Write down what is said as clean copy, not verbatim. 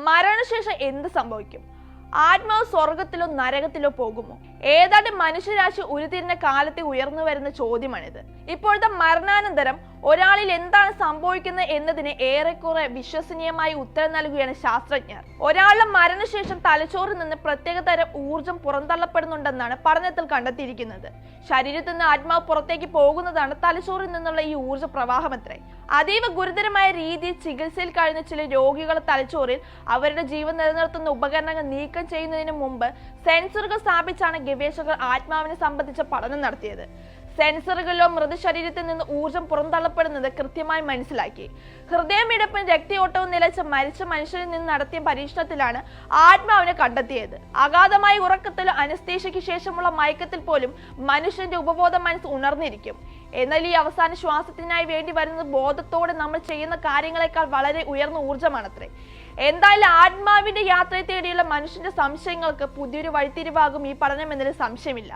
മരണശേഷം എന്ത് സംഭവിക്കും? ആത്മാവ് സ്വർഗത്തിലോ നരകത്തിലോ പോകുമോ? ഏതാണ്ട് മനുഷ്യരാശി ഉരുത്തിരിഞ്ഞ കാലത്തെ ഉയർന്നു വരുന്ന ചോദ്യമാണിത്. ഇപ്പോഴത്തെ മരണാനന്തരം ഒരാളിൽ എന്താണ് സംഭവിക്കുന്നത് എന്നതിന് ഏറെക്കുറെ വിശ്വസനീയമായി ഉത്തരം നൽകുകയാണ് ശാസ്ത്രജ്ഞർ. ഒരാളുടെ മരണശേഷം തലച്ചോറിൽ നിന്ന് പ്രത്യേക തരം ഊർജം പുറന്തള്ളപ്പെടുന്നുണ്ടെന്നാണ് പഠനത്തിൽ കണ്ടെത്തിയിരിക്കുന്നത്. ശരീരത്തിൽ നിന്ന് ആത്മാവ് പുറത്തേക്ക് പോകുന്നതാണ് തലച്ചോറിൽ നിന്നുള്ള ഈ ഊർജ്ജ പ്രവാഹമത്രേ. അതീവ ഗുരുതരമായ രീതിയിൽ ചികിത്സയിൽ കഴിഞ്ഞ ചില രോഗികളുടെ തലച്ചോറിൽ അവരുടെ ജീവൻ നിലനിർത്തുന്ന ഉപകരണങ്ങൾ നീക്കം ചെയ്യുന്നതിന് മുമ്പ് സെൻസറുകൾ സ്ഥാപിച്ചാണ് ഗവേഷകർ ആത്മാവിനെ സംബന്ധിച്ച പഠനം നടത്തിയത്. സെൻസറുകളിലോ മൃതശരീരത്തിൽ നിന്ന് ഊർജം പുറന്തള്ളപ്പെടുന്നത് കൃത്യമായി മനസ്സിലാക്കി. ഹൃദയമിടിപ്പും രക്തയോട്ടവും നിലച്ച മരിച്ച മനുഷ്യരിൽ നിന്ന് നടത്തിയ പരീക്ഷണത്തിലാണ് ആത്മാവിനെ കണ്ടെത്തിയത്. അഗാധമായ ഉറക്കത്തിലോ അനസ്തേഷ്യയ്ക്ക് ശേഷമുള്ള മയക്കത്തിൽ പോലും മനുഷ്യന്റെ ഉപബോധ മനസ്സ് ഉണർന്നിരിക്കും. എന്നാൽ ഈ അവസാന ശ്വാസത്തിനായി വേണ്ടി വരുന്നത് ബോധത്തോടെ നമ്മൾ ചെയ്യുന്ന കാര്യങ്ങളെക്കാൾ വളരെ ഉയർന്ന ഊർജ്ജമാണത്രേ. എന്തായാലും ആത്മാവിന്റെ യാത്രയെ തേടിയുള്ള മനുഷ്യന്റെ സംശയങ്ങൾക്ക് പുതിയൊരു വഴിത്തിരിവാകും ഈ പഠനം എന്നതിൽ സംശയമില്ല.